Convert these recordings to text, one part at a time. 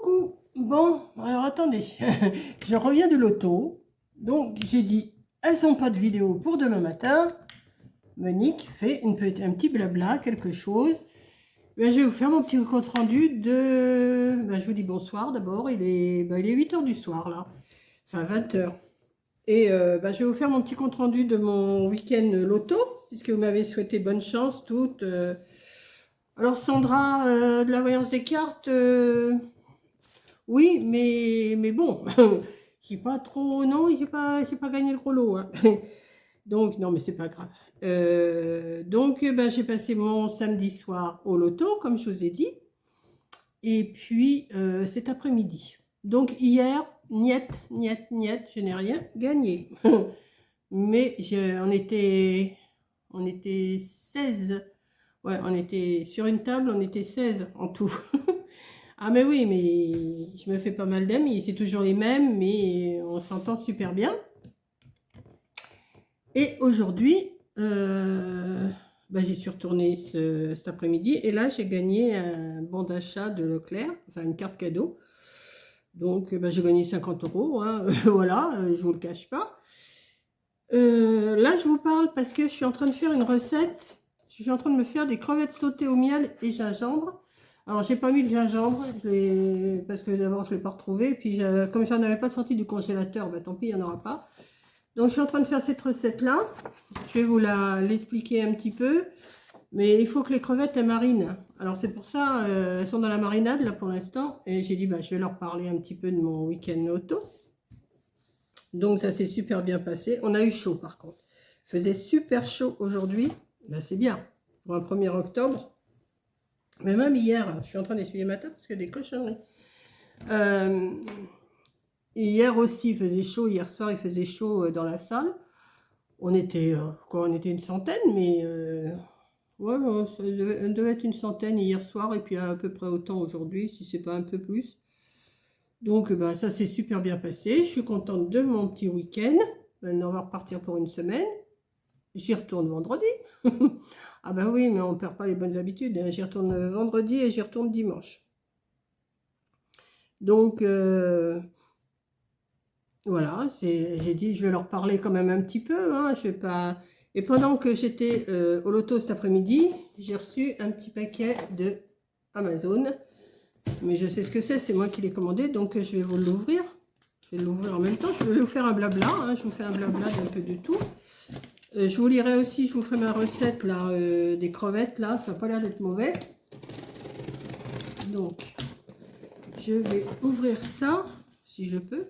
Coucou. Bon, alors attendez, je reviens de l'auto, donc j'ai dit, elles n'ont pas de vidéo pour demain matin. Monique fait un petit blabla, quelque chose. Ben, je vais vous faire mon petit compte rendu de... Ben, je vous dis bonsoir d'abord, il est 8 h du soir là, enfin 20 h. Et ben, je vais vous faire mon petit compte rendu de mon week-end loto, puisque vous m'avez souhaité bonne chance toutes. Alors Sandra, de la voyance des cartes... oui, mais bon, j'ai pas trop, non, j'ai pas gagné le gros lot, hein. Donc, non, mais c'est pas grave. Donc, ben, j'ai passé mon samedi soir au loto, comme je vous ai dit. Et puis, cet après-midi. Donc, hier, niet, je n'ai rien gagné. Mais on était 16. Ouais, on était sur une table, on était 16 en tout. Ah mais oui, mais je me fais pas mal d'amis, c'est toujours les mêmes, mais on s'entend super bien. Et aujourd'hui, bah, j'y suis retournée cet après-midi, et là j'ai gagné un bon d'achat de Leclerc, enfin une carte cadeau. Donc bah, j'ai gagné 50 €, hein, voilà, je vous le cache pas. Là je vous parle parce que je suis en train de faire une recette, je suis en train de me faire des crevettes sautées au miel et gingembre. Alors, j'ai pas mis le gingembre, parce que d'abord, je ne l'ai pas retrouvé. Et puis, comme j'en avais pas sorti du congélateur, bah, tant pis, il n'y en aura pas. Donc, je suis en train de faire cette recette-là. Je vais vous l'expliquer un petit peu. Mais il faut que les crevettes, elles marinent. Alors, c'est pour ça, elles sont dans la marinade, là, pour l'instant. Et j'ai dit, bah, je vais leur parler un petit peu de mon week-end auto. Donc, ça s'est super bien passé. On a eu chaud, par contre. Il faisait super chaud aujourd'hui. Bah, c'est bien. Pour un 1er octobre. Mais même hier, je suis en train d'essuyer ma table parce que des cochonneries. Hier aussi, il faisait chaud. Hier soir, il faisait chaud dans la salle. On était, on était une centaine, mais ouais, ça devait être une centaine hier soir et puis à peu près autant aujourd'hui, si c'est pas un peu plus. Donc, bah, ça s'est super bien passé. Je suis contente de mon petit week-end. Maintenant, on va repartir pour une semaine. J'y retourne vendredi. Ah ben oui, mais on ne perd pas les bonnes habitudes. J'y retourne vendredi et j'y retourne dimanche. Donc, voilà, j'ai dit, je vais leur parler quand même un petit peu, hein, je vais pas... Et pendant que j'étais au loto cet après-midi, j'ai reçu un petit paquet de Amazon. Mais je sais ce que c'est moi qui l'ai commandé, donc je vais vous l'ouvrir. Je vais l'ouvrir en même temps, je vais vous faire un blabla, hein, je vous fais un blabla d'un peu de tout. Je vous lirai aussi, je vous ferai ma recette là, des crevettes, là, ça n'a pas l'air d'être mauvais. Donc, je vais ouvrir ça, si je peux.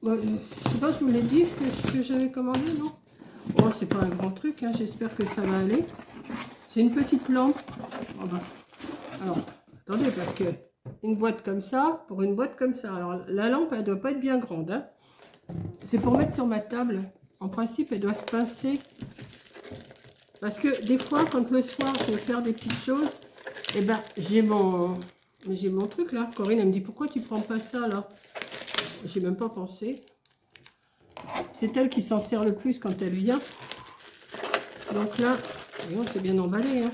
Bon, je sais pas, je vous l'ai dit ce que j'avais commandé, non? Oh, c'est pas un grand truc, hein, j'espère que ça va aller. C'est une petite lampe. Oh, ben. Alors, attendez, parce que une boîte comme ça, pour une boîte comme ça, alors la lampe, elle doit pas être bien grande, hein. C'est pour mettre sur ma table. En principe, elle doit se pincer. Parce que des fois, quand le soir, je veux faire des petites choses, et ben, j'ai mon truc là. Corinne, elle me dit, pourquoi tu prends pas ça là? J'ai même pas pensé. C'est elle qui s'en sert le plus quand elle vient. Donc là, c'est bien emballé, hein.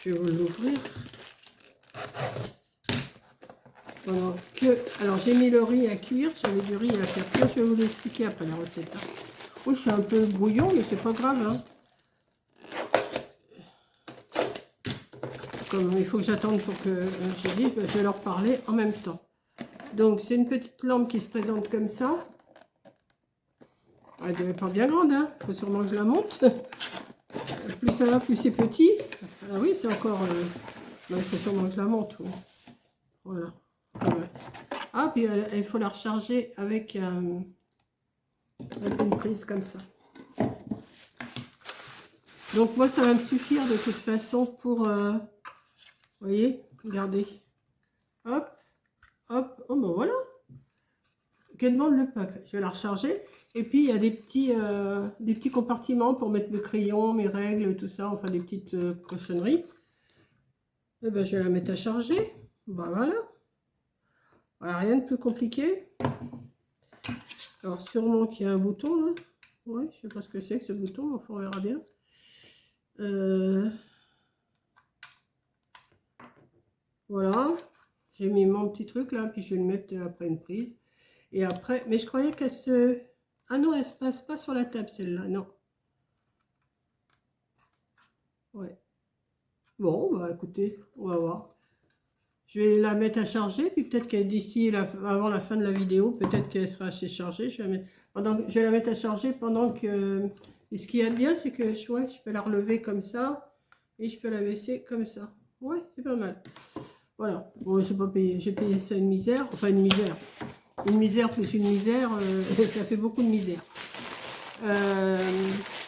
Je vais vous l'ouvrir. Alors, j'ai mis le riz à cuire. J'avais du riz à faire cuire. Je vais vous l'expliquer après la recette, hein. Oui, je suis un peu brouillon, mais c'est pas grave, hein. Comme il faut que j'attende pour que je dise, je vais leur parler en même temps. Donc, c'est une petite lampe qui se présente comme ça. Elle n'est pas bien grande, hein. Il faut sûrement que je la monte. Plus ça va, plus c'est petit. Ah oui, c'est encore... il faut sûrement que je la monte. Oui. Voilà. Ah, ouais. Ah, puis il faut la recharger avec une prise comme ça. Donc, moi, ça va me suffire de toute façon pour... vous voyez, regardez. Hop, hop. Oh, ben voilà. Que demande le peuple? Je vais la recharger. Et puis, il y a des petits compartiments pour mettre mes crayons, mes règles, tout ça. Enfin, des petites cochonneries. Et ben, je vais la mettre à charger. Ben, voilà. Voilà, rien de plus compliqué. Alors, sûrement qu'il y a un bouton, là. Ouais, je sais pas ce que c'est que ce bouton. Enfin, on verra bien. Voilà. J'ai mis mon petit truc là, puis je vais le mettre après une prise. Et après, mais je croyais qu'elle se... Ah non, elle se passe pas sur la table celle-là, non. Ouais. Bon, bah écoutez, on va voir. Je vais la mettre à charger, puis peut-être qu'elle d'ici, avant la fin de la vidéo, peut-être qu'elle sera assez chargée. Je vais la mettre à charger pendant que... Et ce qui est bien, c'est que ouais, je peux la relever comme ça, et je peux la baisser comme ça. Ouais, c'est pas mal. Voilà. Bon, j'ai payé ça une misère, enfin une misère. Une misère plus une misère, ça fait beaucoup de misère.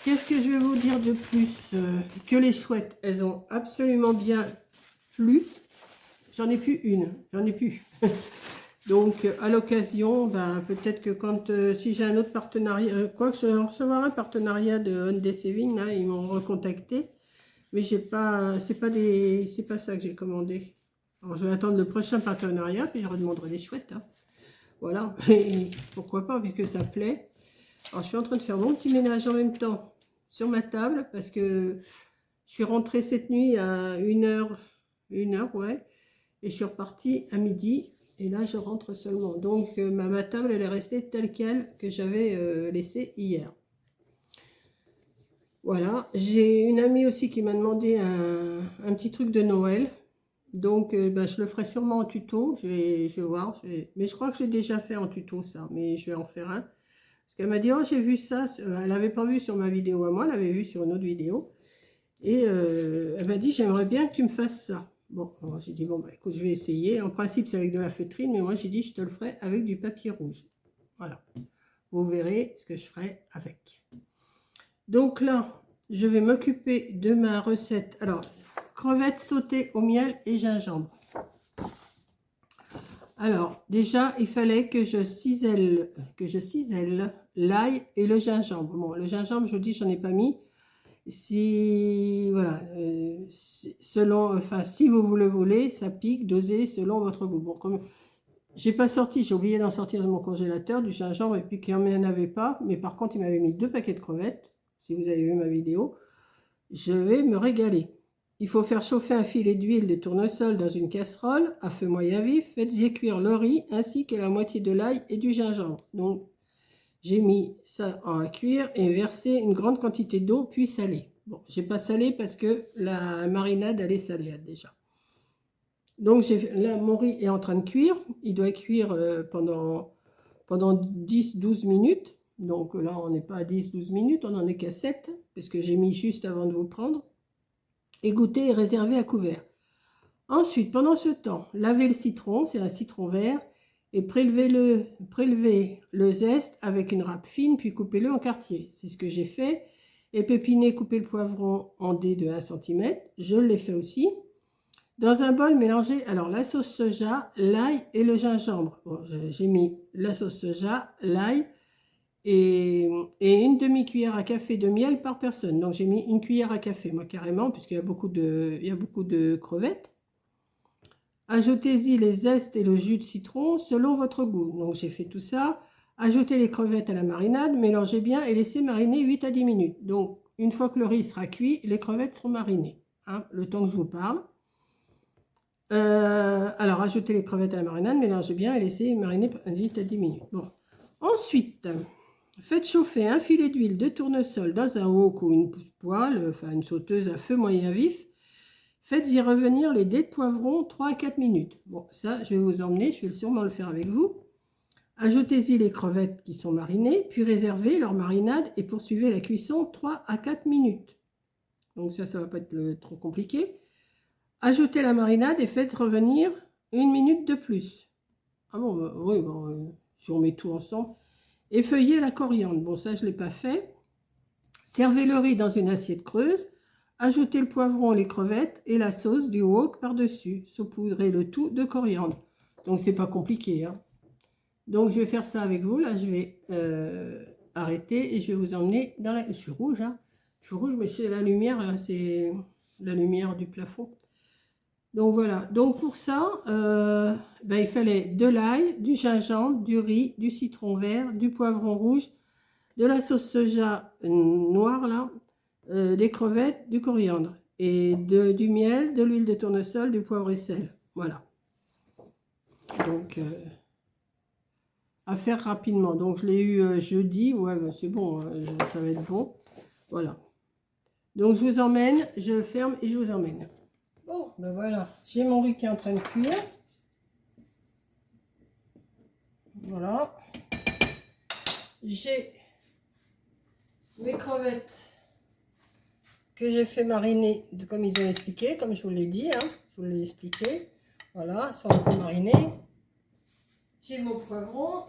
Qu'est-ce que je vais vous dire de plus? Que les chouettes, elles ont absolument bien plu. J'en ai plus une, j'en ai plus. Donc, à l'occasion, ben, peut-être que quand, si j'ai un autre partenariat, quoique je vais recevoir un partenariat de Hyundai Saving, là, ils m'ont recontacté, mais j'ai pas, c'est pas ça que j'ai commandé. Alors, je vais attendre le prochain partenariat, puis je redemanderai des chouettes. Hein. Voilà, et pourquoi pas, puisque ça plaît. Alors, je suis en train de faire mon petit ménage en même temps sur ma table, parce que je suis rentrée cette nuit à 1h, ouais, et je suis repartie à midi, et là, je rentre seulement. Donc, ma table, elle est restée telle quelle que j'avais laissée hier. Voilà, j'ai une amie aussi qui m'a demandé un petit truc de Noël. Donc, ben, je le ferai sûrement en tuto. Je vais voir. Mais je crois que j'ai déjà fait en tuto ça. Mais je vais en faire un. Parce qu'elle m'a dit, oh, j'ai vu ça. Elle n'avait pas vu sur ma vidéo à moi. Elle avait vu sur une autre vidéo. Et elle m'a dit, j'aimerais bien que tu me fasses ça. Bon, j'ai dit, bon, bah, écoute, je vais essayer. En principe, c'est avec de la feutrine. Mais moi, j'ai dit, je te le ferai avec du papier rouge. Voilà. Vous verrez ce que je ferai avec. Donc là, je vais m'occuper de ma recette. Alors, crevettes sautées au miel et gingembre. Alors, déjà, il fallait que je cisèle l'ail et le gingembre. Bon, le gingembre, je vous dis, j'en ai pas mis. Si, voilà, selon, enfin, si vous le voulez, ça pique, dosez selon votre goût. Bon, comme j'ai pas sorti, j'ai oublié d'en sortir de mon congélateur, du gingembre, et puis qu'il n'y en avait pas. Mais par contre, il m'avait mis 2 paquets de crevettes. Si vous avez vu ma vidéo, je vais me régaler. Il faut faire chauffer un filet d'huile de tournesol dans une casserole à feu moyen vif. Faites-y cuire le riz ainsi que la moitié de l'ail et du gingembre. Donc, j'ai mis ça à cuire et versé une grande quantité d'eau, puis salé. Bon, j'ai pas salé parce que la marinade, elle est salée déjà. Donc, là, mon riz est en train de cuire. Il doit cuire pendant 10-12 minutes. Donc là, on n'est pas à 10-12 minutes, on n'en est qu'à 7, parce que j'ai mis juste avant de vous prendre. Égoutter et réserver à couvert. Ensuite, pendant ce temps, lavez le citron, c'est un citron vert, et prélevez le zeste avec une râpe fine, puis coupez-le en quartiers. C'est ce que j'ai fait. Et pépinez, coupez le poivron en dés de 1 cm. Je l'ai fait aussi. Dans un bol, mélangez alors la sauce soja, l'ail et le gingembre. Bon, j'ai mis la sauce soja, l'ail et une demi-cuillère à café de miel par personne. Donc j'ai mis une cuillère à café, moi carrément, puisqu'il y a beaucoup de crevettes. Ajoutez-y les zestes et le jus de citron selon votre goût. Donc j'ai fait tout ça. Ajoutez les crevettes à la marinade, mélangez bien et laissez mariner 8 à 10 minutes. Donc une fois que le riz sera cuit, les crevettes seront marinées, hein, le temps que je vous parle. Alors ajoutez les crevettes à la marinade, mélangez bien et laissez mariner 8 à 10 minutes. Bon. Ensuite, faites chauffer un filet d'huile de tournesol dans un wok ou une poêle, enfin une sauteuse à feu moyen vif. Faites-y revenir les dés de poivron 3 à 4 minutes. Bon, ça, je vais vous emmener, je vais sûrement le faire avec vous. Ajoutez-y les crevettes qui sont marinées, puis réservez leur marinade et poursuivez la cuisson 3 à 4 minutes. Donc ça ne va pas être trop compliqué. Ajoutez la marinade et faites revenir 1 minute de plus. Ah bon, oui, bon, si on met tout ensemble. Effeuillez la coriandre. Bon, ça, je ne l'ai pas fait. Servez le riz dans une assiette creuse. Ajoutez le poivron, les crevettes et la sauce du wok par-dessus. Saupoudrez le tout de coriandre. Donc, c'est pas compliqué. Hein. Donc, je vais faire ça avec vous. Là, je vais arrêter et je vais vous emmener dans la... Je suis rouge, hein. Je suis rouge, mais c'est la lumière, c'est la lumière du plafond. Donc voilà, donc pour ça, ben, il fallait de l'ail, du gingembre, du riz, du citron vert, du poivron rouge, de la sauce soja noire là, des crevettes, du coriandre et du miel, de l'huile de tournesol, du poivre et sel. Voilà. Donc, à faire rapidement. Donc, je l'ai eu jeudi. Ouais, ben, c'est bon, ça va être bon. Voilà. Donc, je vous emmène, je ferme et je vous emmène. Bon, ben voilà. J'ai mon riz qui est en train de cuire. Voilà. J'ai mes crevettes que j'ai fait mariner comme ils ont expliqué, comme je vous l'ai dit, hein, je vous l'ai expliqué. Voilà, elles sont un peu marinées. J'ai mon poivron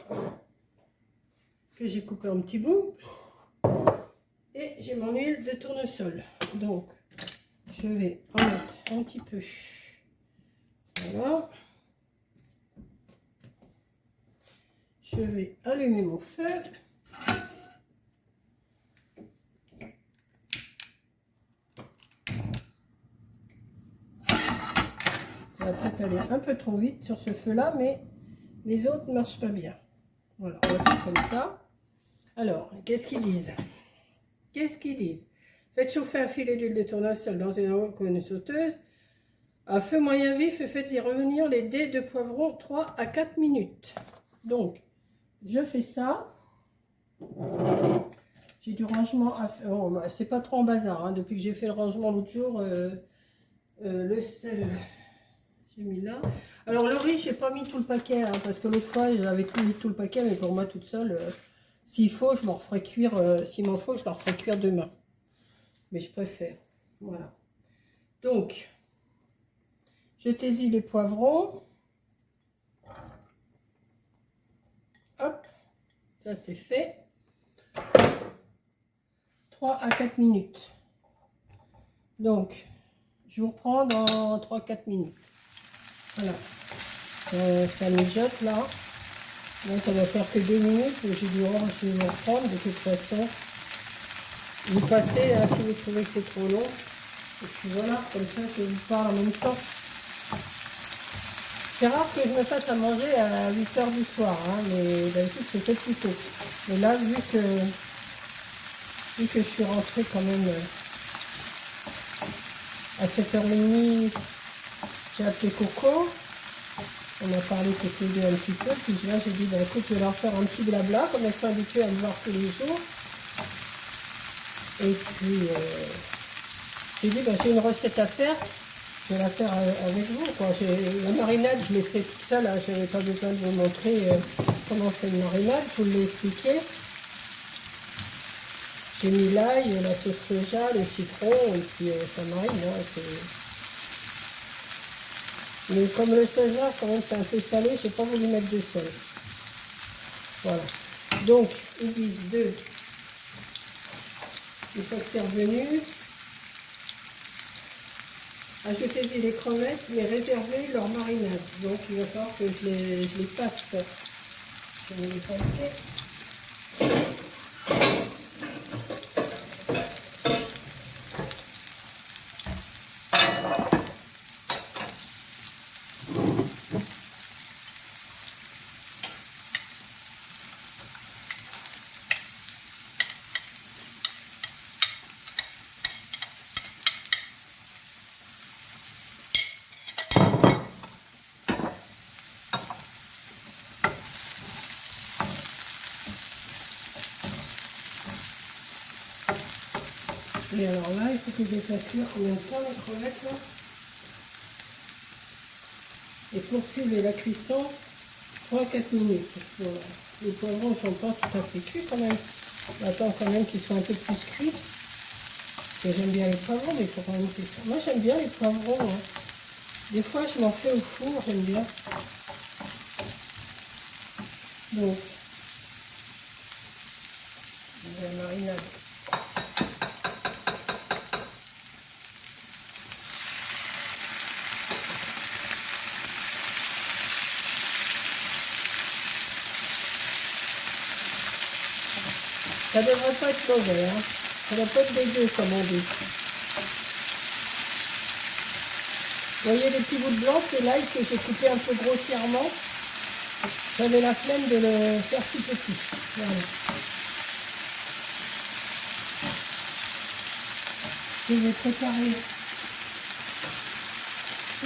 que j'ai coupé en petits bouts. Et j'ai mon huile de tournesol. Donc, je vais en mettre un petit peu. Voilà. Je vais allumer mon feu. Ça va peut-être aller un peu trop vite sur ce feu-là, mais les autres ne marchent pas bien. Voilà, on va faire comme ça. Alors, qu'est-ce qu'ils disent? Qu'est-ce qu'ils disent? Faites chauffer un filet d'huile de tournesol dans une sauteuse. À feu moyen vif et faites-y revenir les dés de poivron 3 à 4 minutes. Donc, je fais ça. J'ai du rangement à faire. Bon, bah, c'est pas trop en bazar. Hein. Depuis que j'ai fait le rangement l'autre jour, le sel, j'ai mis là. Alors, le riz, j'ai pas mis tout le paquet. Hein, parce que l'autre fois, j'avais mis tout le paquet. Mais pour moi, toute seule, s'il faut, je m'en referai cuire. S'il m'en faut, je leur ferai cuire demain. Mais je préfère. Voilà. Donc, jetez-y les poivrons. Hop. Ça, c'est fait. 3 à 4 minutes. Donc, je vous reprends dans 3-4 minutes. Voilà. Ça mijote là. Donc, ça va faire que 2 minutes. Mais j'ai dû vous reprendre de toute façon. Vous passez hein, si vous trouvez que c'est trop long. Et puis voilà, comme ça, je vous parle en même temps. C'est rare que je me fasse à manger à 8 h du soir. Hein, mais d'habitude, c'est peut-être plus tôt. Mais là, vu que je suis rentrée quand même à 7h30, j'ai appelé Coco. On a parlé côté deux un petit peu. Puis là, j'ai dit, bah, écoute, je vais leur faire un petit blabla, comme elles sont habituées à me voir tous les jours. Et puis, j'ai dit, bah, j'ai une recette à faire. Je vais la faire avec vous. Quoi. La marinade, je l'ai fait toute seule. Hein. Je n'avais pas besoin de vous montrer comment on fait une marinade. Je vous l'ai expliqué. J'ai mis l'ail, la sauce soja, le citron, et puis ça marine. Hein, mais comme le soja, quand même, c'est un peu salé, je n'ai pas voulu mettre de sel. Voilà. Donc, ils disent une fois que c'est revenu, ajoutez-y les crevettes, mais réservez leur marinade. Donc, il va falloir que je les passe. Je vais les passer. Et alors là, il faut que je les fasse cuire combien de temps les crevettes là? Et poursuivez la cuisson 3-4 minutes. Voilà. Les poivrons ne sont pas tout à fait cuits quand même. J'attends quand même qu'ils soient un peu plus cuits. Parce que j'aime bien les poivrons, mais il faut quand même que ça. Moi j'aime bien les poivrons. Hein. Des fois je m'en fais au four, j'aime bien. Donc, la marinade. Ça devrait pas être mauvais, hein. Ça doit pas être dégueu comme on dit. Vous voyez les petits bouts de blanc, c'est l'ail que j'ai coupé un peu grossièrement. J'avais la flemme de le faire tout petit. Voilà. Je vais préparer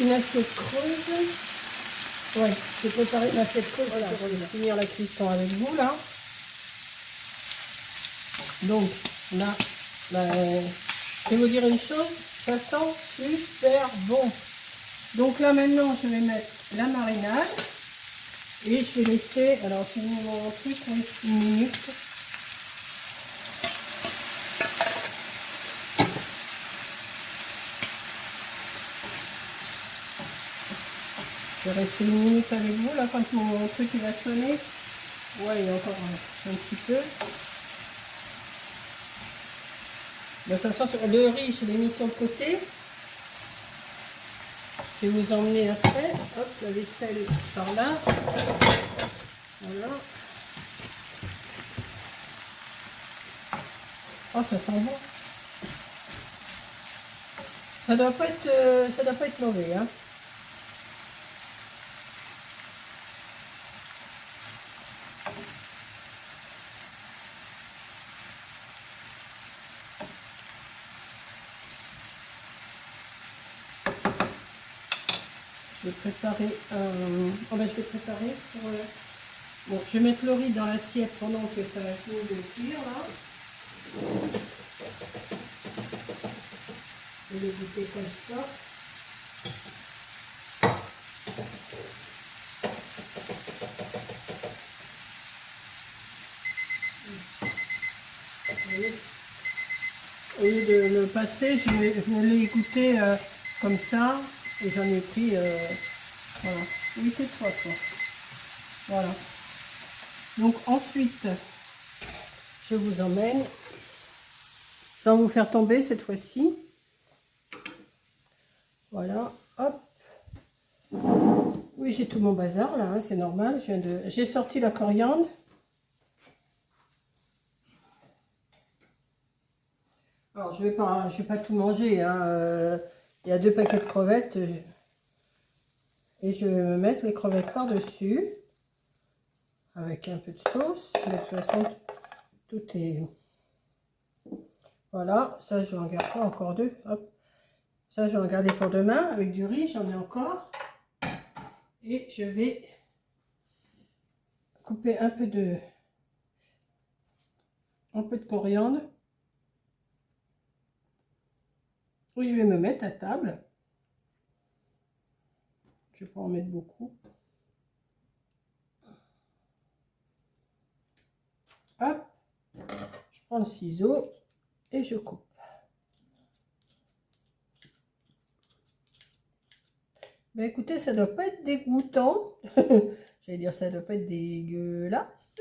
une assiette creuse. Ouais, j'ai préparé une assiette creuse. Voilà, je vais finir la cuisson avec vous là. Donc là, je vais vous dire une chose, ça sent super bon. Donc là maintenant, je vais mettre la marinade et je vais laisser, alors je vais mis mon truc, une minute. Je vais rester une minute avec vous là quand mon truc il va sonner. Ouais, il y a encore un petit peu. Ben, ça sent sur le riz, je l'ai mis sur le côté. Je vais vous emmener après. Hop, la vaisselle par là. Voilà. Oh, ça sent bon. Ça doit pas être mauvais, hein. Je vais préparer oh ben, je vais préparer pour, bon, je vais mettre le riz dans l'assiette pendant que ça va finir de cuire là. Je vais le goûter comme ça. Au lieu de le passer, je me l'ai goûté comme ça et j'en ai pris voilà, 8 et 3 quoi. Voilà. Donc ensuite, je vous emmène, sans vous faire tomber cette fois-ci. Voilà, hop. Oui, j'ai tout mon bazar là, hein, c'est normal. J'ai sorti la coriandre. Alors, je vais pas tout manger, hein. Il y a 2 paquets de crevettes et je vais me mettre les crevettes par-dessus avec un peu de sauce. De toute façon, tout est... Voilà, ça je vais en garder encore 2. Hop. Ça je vais en garder pour demain avec du riz, j'en ai encore. Et je vais couper un peu de coriandre. Oui, je vais me mettre à table. Je vais pas en mettre beaucoup. Hop, je prends le ciseau et je coupe. Ben écoutez, ça doit pas être dégoûtant. J'allais dire ça doit pas être dégueulasse.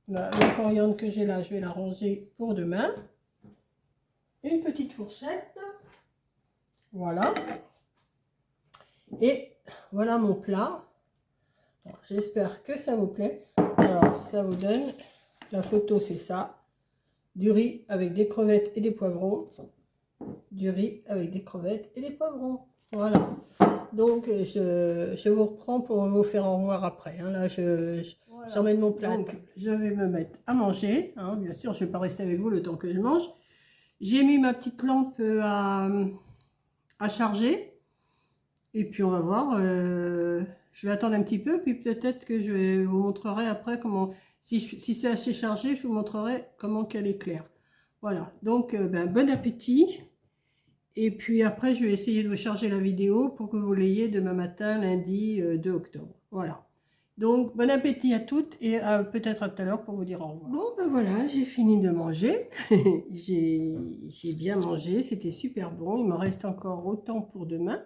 La coriandre que j'ai là, je vais la ranger pour demain. Une petite fourchette. Voilà. Et voilà mon plat. J'espère que ça vous plaît. Alors, ça vous donne, la photo c'est ça. Du riz avec des crevettes et des poivrons. Du riz avec des crevettes et des poivrons. Voilà. Donc, je vous reprends pour vous faire au revoir après. Hein. Là, j'emmène mon plat. Donc, je vais me mettre à manger. Hein. Bien sûr, je ne vais pas rester avec vous le temps que je mange. J'ai mis ma petite lampe à charger. Et puis, on va voir. Je vais attendre un petit peu. Puis, peut-être que je vous montrerai après comment... Si c'est assez chargé, je vous montrerai comment qu'elle éclaire. Voilà. Donc, ben, bon appétit. Et puis après, je vais essayer de vous charger la vidéo pour que vous l'ayez demain matin, lundi 2 octobre. Voilà. Donc, bon appétit à toutes et peut-être à tout à l'heure pour vous dire au revoir. Bon, ben voilà, j'ai fini de manger. J'ai bien mangé, c'était super bon. Il me reste encore autant pour demain.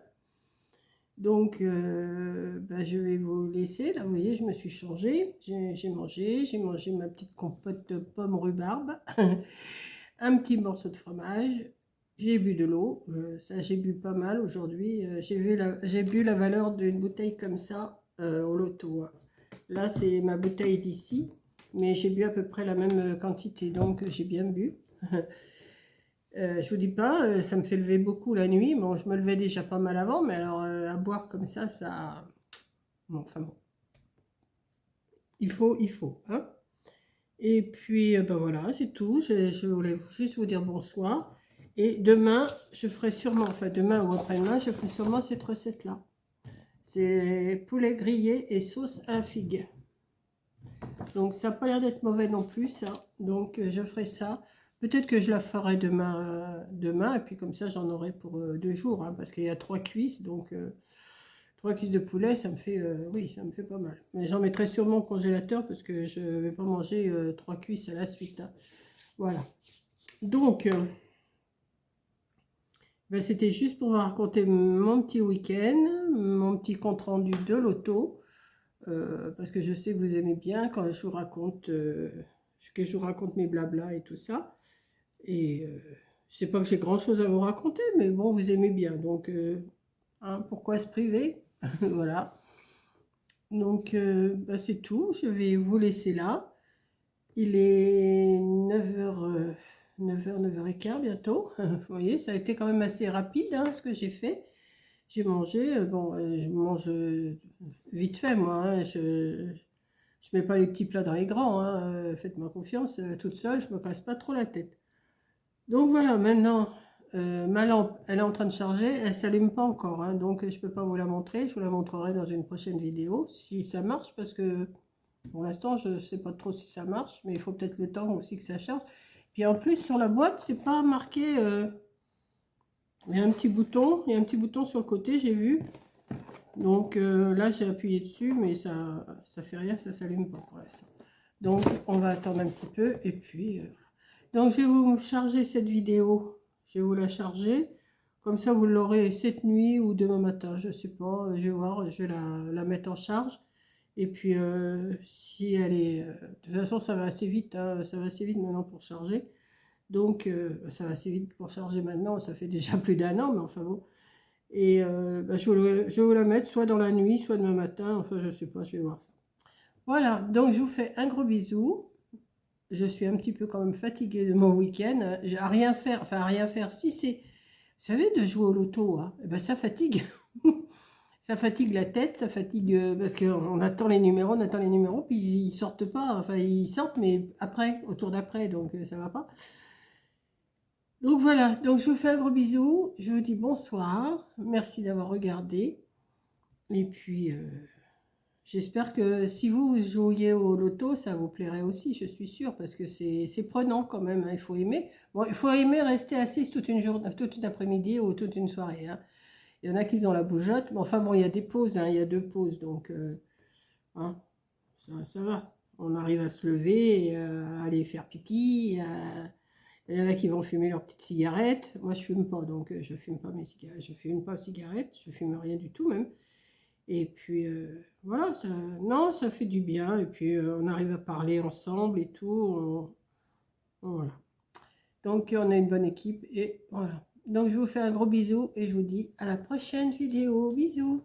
Donc, ben, je vais vous laisser. Là, vous voyez, je me suis changée. J'ai mangé ma petite compote de pommes rhubarbe. Un petit morceau de fromage. J'ai bu de l'eau, ça j'ai bu pas mal aujourd'hui. J'ai bu la valeur d'une bouteille comme ça au loto. Hein. Là c'est ma bouteille d'ici, mais j'ai bu à peu près la même quantité, donc j'ai bien bu. Je vous dis pas, ça me fait lever beaucoup la nuit. Bon, je me levais déjà pas mal avant, mais alors à boire comme ça, bon, enfin bon. Il faut, hein. Et puis, ben voilà, c'est tout. Je voulais juste vous dire bonsoir. Et demain, je ferai sûrement, enfin demain ou après-demain, je ferai sûrement cette recette-là. C'est poulet grillé et sauce à la figue. Donc ça n'a pas l'air d'être mauvais non plus, ça. Donc je ferai ça. Peut-être que je la ferai demain, et puis comme ça j'en aurai pour 2 jours, hein, parce qu'il y a 3 cuisses, donc 3 cuisses de poulet, ça me fait, oui, ça me fait pas mal. Mais j'en mettrai sûrement au congélateur, parce que je ne vais pas manger 3 cuisses à la suite, hein. Voilà. Donc, ben, c'était juste pour vous raconter mon petit week-end, mon petit compte-rendu de l'auto. Parce que je sais que vous aimez bien quand je vous raconte, que je vous raconte mes blablas et tout ça. Et je sais pas que j'ai grand-chose à vous raconter, mais bon, vous aimez bien. Donc, hein, pourquoi se priver? Voilà. Donc, bah, c'est tout. Je vais vous laisser là. Il est 9h, 9h, 9h15 bientôt. Vous voyez, ça a été quand même assez rapide, hein, ce que j'ai fait. J'ai mangé, bon, je mange vite fait, moi, hein, je mets pas les petits plats dans les grands, hein, faites-moi confiance, toute seule, je me casse pas trop la tête. Donc voilà, maintenant, ma lampe, elle est en train de charger, elle s'allume pas encore, hein, donc je peux pas vous la montrer, je vous la montrerai dans une prochaine vidéo, si ça marche, parce que pour l'instant, je sais pas trop si ça marche, mais il faut peut-être le temps aussi que ça charge. Puis en plus, sur la boîte, c'est pas marqué, il y a un petit bouton, il y a un petit bouton sur le côté, j'ai vu. Donc là, j'ai appuyé dessus, mais ça fait rien, ça s'allume pas pour l'instant. Donc, on va attendre un petit peu. Et puis, donc, je vais vous charger cette vidéo. Je vais vous la charger. Comme ça, vous l'aurez cette nuit ou demain matin. Je sais pas. Je vais voir. Je vais la mettre en charge. Et puis, si elle est... de toute façon, ça va assez vite, hein, ça va assez vite maintenant pour charger. Donc, ça va assez vite pour charger maintenant. Ça fait déjà plus d'1 an, mais enfin bon. Et bah, je vais vous la mettre soit dans la nuit, soit demain matin. Enfin, je sais pas, je vais voir ça. Voilà, donc je vous fais un gros bisou. Je suis un petit peu quand même fatiguée de mon week-end. J'ai à rien faire, enfin à rien faire. Si c'est, vous savez, de jouer au loto, hein, eh ben, ça fatigue. Ça fatigue la tête, ça fatigue parce qu'on attend les numéros, on attend les numéros, puis ils sortent pas. Enfin, ils sortent, mais après, au tour d'après, donc ça va pas. Donc voilà, donc je vous fais un gros bisou. Je vous dis bonsoir. Merci d'avoir regardé. Et puis, j'espère que si vous jouiez au loto, ça vous plairait aussi, je suis sûre, parce que c'est prenant quand même, hein, il faut aimer. Bon, il faut aimer rester assise toute une journée, toute une après-midi ou toute une soirée, hein. Il y en a qui ont la bougeotte, mais enfin bon, il y a des pauses, hein, il y a 2 pauses, donc hein, ça va. On arrive à se lever, et, à aller faire pipi. Il y en a qui vont fumer leurs petites cigarettes. Moi, je fume pas, donc je fume pas mes cigarettes. Je fume pas de cigarettes, je fume rien du tout même. Et puis voilà, ça, non, ça fait du bien. Et puis on arrive à parler ensemble et tout. Voilà. Donc on a une bonne équipe et voilà. Donc je vous fais un gros bisou et je vous dis à la prochaine vidéo. Bisous.